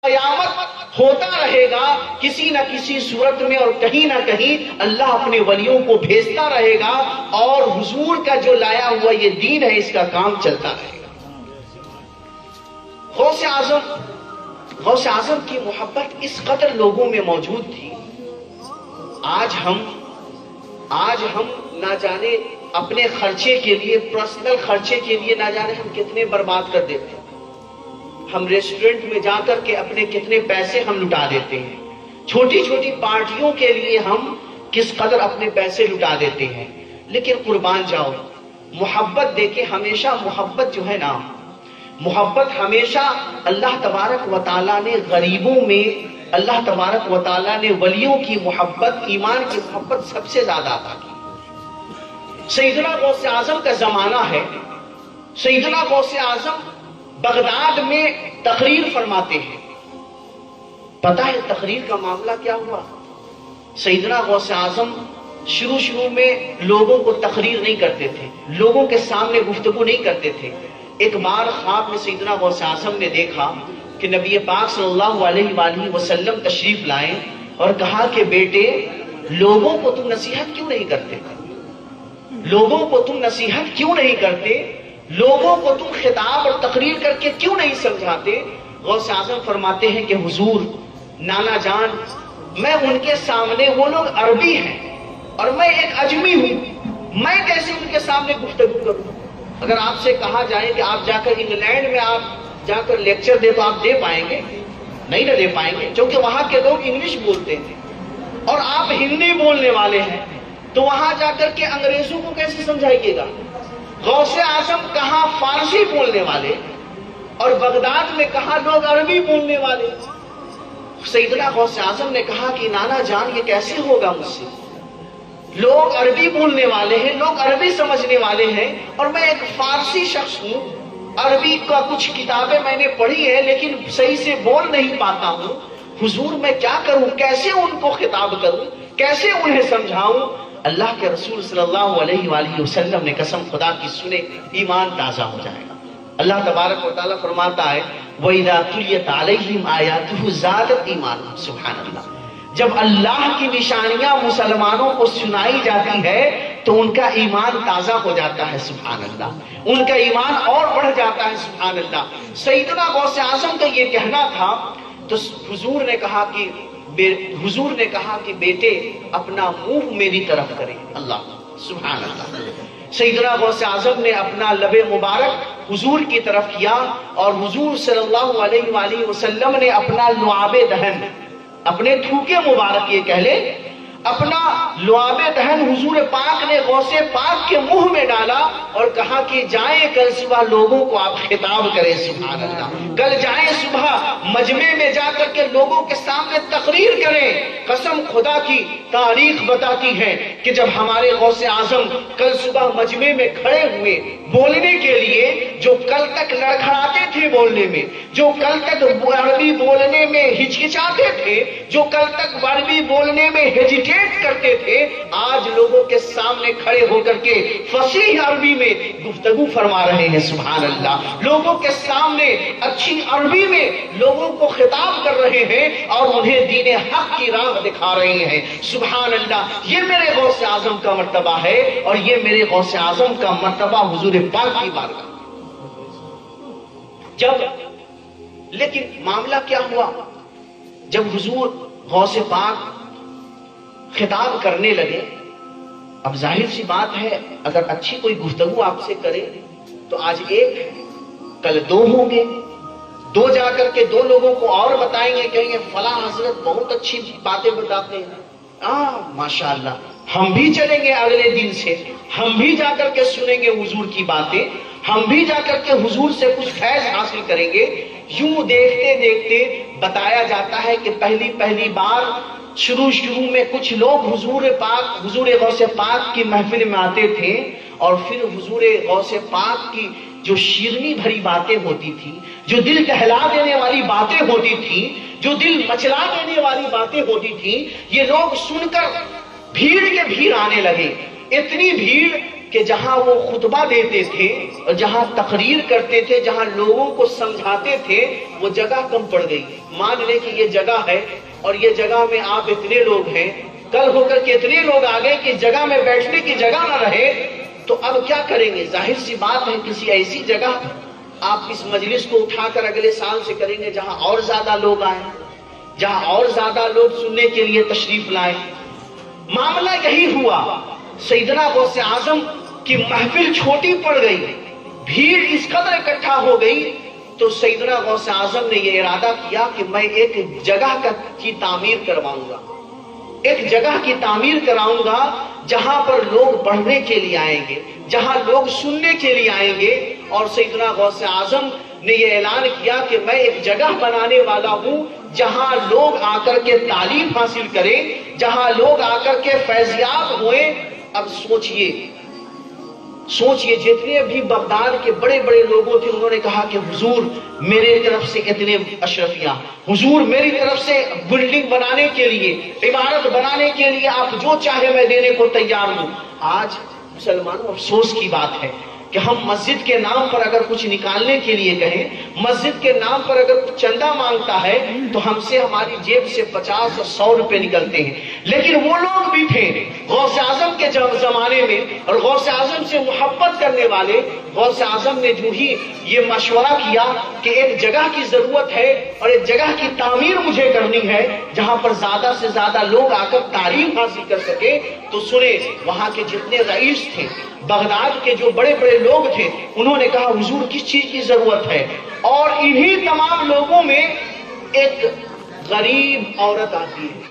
قیامت ہوتا رہے گا کسی نہ کسی صورت میں، اور کہیں نہ کہیں اللہ اپنے ولیوں کو بھیجتا رہے گا، اور حضور کا جو لایا ہوا یہ دین ہے اس کا کام چلتا رہے گا۔ غوث اعظم کی محبت اس قدر لوگوں میں موجود تھی۔ آج ہم نہ جانے اپنے خرچے کے لیے، پرسنل خرچے کے لیے نہ جانے ہم کتنے برباد کر دیتے ہیں۔ ہم ریسٹورنٹ میں جا کر کے اپنے کتنے پیسے ہم لٹا دیتے ہیں۔ چھوٹی چھوٹی پارٹیوں کے لیے ہم کس قدر اپنے پیسے لٹا دیتے ہیں۔ لیکن قربان جاؤ، محبت دیکھیں، ہمیشہ محبت جو ہے نا، محبت ہمیشہ اللہ تبارک و تعالیٰ نے غریبوں میں، اللہ تبارک و تعالیٰ نے ولیوں کی محبت، ایمان کی محبت سب سے زیادہ عطا کی۔ سیدنا غوث اعظم کا زمانہ ہے۔ سیدنا غوث اعظم بغداد میں تقریر فرماتے ہیں۔ پتہ ہے تقریر کا معاملہ کیا ہوا؟ سیدنا غوث اعظم شروع میں لوگوں کو تقریر نہیں کرتے تھے، لوگوں کے سامنے گفتگو نہیں کرتے تھے۔ ایک بار خواب میں سیدنا غوث اعظم نے دیکھا کہ نبی پاک صلی اللہ علیہ وآلہ وسلم تشریف لائیں اور کہا کہ بیٹے، لوگوں کو تم نصیحت کیوں نہیں کرتے؟ لوگوں کو تم نصیحت کیوں نہیں کرتے؟ لوگوں کو تم خطاب اور تقریر کر کے کیوں نہیں سمجھاتے؟ غوث اعظم فرماتے ہیں کہ حضور، نانا جان، میں ان کے سامنے، وہ لوگ عربی ہیں اور میں ایک اجمی ہوں، میں کیسے ان کے سامنے گفتگو کروں؟ اگر آپ سے کہا جائے کہ آپ جا کر انگلینڈ میں آپ جا کر لیکچر دے تو آپ دے پائیں گے؟ نہیں نہ دے پائیں گے، کیونکہ وہاں کے لوگ انگلش بولتے ہیں اور آپ ہندی بولنے والے ہیں، تو وہاں جا کر کے انگریزوں کو کیسے سمجھائیے گا؟ غوث اعظم کہاں فارسی بولنے والے اور بغداد میں کہاں لوگ عربی بولنے والے۔ سیدنا غوث اعظم نے کہا کہ نانا جان یہ کیسے ہوگا مجھ سے؟ لوگ عربی بولنے والے ہیں، لوگ عربی سمجھنے والے ہیں، اور میں ایک فارسی شخص ہوں، عربی کا کچھ کتابیں میں نے پڑھی ہیں لیکن صحیح سے بول نہیں پاتا ہوں۔ حضور میں کیا کروں؟ کیسے ان کو خطاب کروں؟ کیسے انہیں سمجھاؤں؟ اللہ کے رسول صلی اللہ علیہ وآلہ وسلم نے قسم خدا کی سنے، ایمان تازہ ہو جائے گا۔ اللہ تبارک و تعالیٰ فرماتا ہے وَإِذَا تُلِيَتْ عَلَيْهِمْ آيَاتُهُ زَادَتْ ایمانًا، سبحان اللہ۔ جب اللہ کی نشانیاں مسلمانوں کو سنائی جاتی ہے تو ان کا ایمان تازہ ہو جاتا ہے، سبحان اللہ، ان کا ایمان اور بڑھ جاتا ہے، سبحان اللہ۔ سیدنا غوث اعظم کا یہ کہنا تھا تو حضور نے کہا کہ بیٹے اپنا منہ میری طرف کریں، اللہ، سبحان اللہ۔ سیدنا غوث اعظم نے اپنا لب مبارک حضور کی طرف کیا اور حضور صلی اللہ علیہ وآلہ وسلم نے اپنا لعاب دہن، اپنے تھوکے مبارک یہ کہہ لے، اپنا لعاب دہن حضور پاک نے غوث پاک کے منہ میں ڈالا اور کہا کہ جائیں کل صبح لوگوں کو آپ خطاب کریں، سبحان اللہ، کل جائیں صبح مجمع میں جا کر کے لوگوں کے سامنے تقریر کریں۔ قسم خدا کی تاریخ بتاتی ہے کہ جب ہمارے غوث اعظم کل صبح مجمع میں کھڑے ہوئے بولنے کے لیے، جو کل تک لڑکھڑاتے تھے بولنے میں، جو کل تک عربی بولنے میں ہچکچاتے تھے، جو کل تک عربی بولنے میں ہیجیٹیٹ کرتے تھے، آج لوگوں کے سامنے کھڑے ہو کر کے فصیح عربی میں گفتگو فرما رہے ہیں، سبحان اللہ۔ لوگوں کے سامنے اچھی عربی میں لوگوں کو خطاب کر رہے ہیں اور انہیں دین حق کی راہ دکھا رہے ہیں، سبحان اللہ۔ یہ میرے غوث اعظم کا مرتبہ ہے اور یہ میرے غوث اعظم کا مرتبہ حضور پاک کی بارگاہ۔ لیکن معاملہ کیا ہوا؟ جب حضور غوث پاک خطاب کرنے لگے، اب ظاہر سی بات ہے اگر اچھی کوئی گفتگو آپ سے کرے تو آج ایک ہے، کل دو ہوں گے، دو جا کر کے دو لوگوں کو اور بتائیں گے، کہیں گے فلاں حضرت بہت اچھی باتیں بتاتے ہیں، ماشاءاللہ، ہم بھی چلیں گے اگلے دن سے، ہم بھی جا کر کے سنیں گے حضور کی باتیں، ہم بھی جا کر کے حضور سے کچھ فیض حاصل کریں گے۔ یوں دیکھتے دیکھتے بتایا جاتا ہے کہ پہلی بار شروع میں کچھ لوگ حضور غوث پاک کی محفل میں آتے تھے اور پھر حضور غوث پاک کی جو شیرنی بھری باتیں ہوتی تھی، جو دل دہلا دینے والی باتیں ہوتی تھی، جو دل مچلا دینے والی باتیں ہوتی تھی، یہ لوگ سن کر بھیڑ کے بھیڑ آنے لگے، اتنی بھیڑ کہ جہاں وہ خطبہ دیتے تھے اور جہاں تقریر کرتے تھے، جہاں لوگوں کو سمجھاتے تھے، وہ جگہ کم پڑ گئی. مان لیں کہ یہ جگہ ہے اور یہ جگہ میں آپ اتنے لوگ ہیں، کل ہو کر کے اتنے لوگ آ گئے کہ جگہ میں بیٹھنے کی جگہ نہ رہے، تو اب کیا کریں گے؟ ظاہر سی بات ہے کسی ایسی جگہ آپ اس مجلس کو اٹھا کر اگلے سال سے کریں گے جہاں اور زیادہ لوگ آئیں، جہاں اور زیادہ لوگ سننے کے لیے تشریف لائیں. معاملہ یہی ہوا. سیدنا غوث اعظم کی محفل چھوٹی پڑ گئی، بھیڑ اس قدر اکٹھا ہو گئی، تو سیدنا غوث اعظم نے یہ ارادہ کیا کہ میں ایک جگہ کی تعمیر کرواؤں گا، ایک جگہ کی تعمیر کراؤں گا جہاں پر لوگ پڑھنے کے لیے آئیں گے، جہاں لوگ سننے کے لیے آئیں گے. اور سیدنا غوث اعظم نے یہ اعلان کیا کہ میں ایک جگہ بنانے والا ہوں جہاں لوگ آ کر کے تعلیم حاصل کریں، جہاں لوگ آ کر کے فیضیاب ہوئیں. اب سوچئے جتنے بھی بغداد کے بڑے بڑے لوگوں تھے، انہوں نے کہا کہ حضور میرے طرف سے اتنے اشرفیہ، حضور میری طرف سے بلڈنگ بنانے کے لیے، عمارت بنانے کے لیے آپ جو چاہے میں دینے کو تیار ہوں. آج مسلمانوں افسوس کی بات ہے کہ ہم مسجد کے نام پر اگر کچھ نکالنے کے لیے کہیں، مسجد کے نام پر اگر کچھ چندہ مانگتا ہے تو ہم سے ہماری جیب سے 50 اور 100 روپے نکلتے ہیں. لیکن وہ لوگ بھی تھے غوث اعظم کے زمانے میں، اور غوث اعظم سے محبت کرنے والے. غوث اعظم نے جو ہی یہ مشورہ کیا کہ ایک جگہ کی ضرورت ہے اور ایک جگہ کی تعمیر مجھے کرنی ہے جہاں پر زیادہ سے زیادہ لوگ آ کر تعلیم حاصل کر سکے، تو سنے وہاں کے جتنے رئیس تھے، بغداد کے جو بڑے بڑے لوگ تھے، انہوں نے کہا حضور کس چیز کی ضرورت ہے؟ اور انہی تمام لوگوں میں ایک غریب عورت آتی ہے.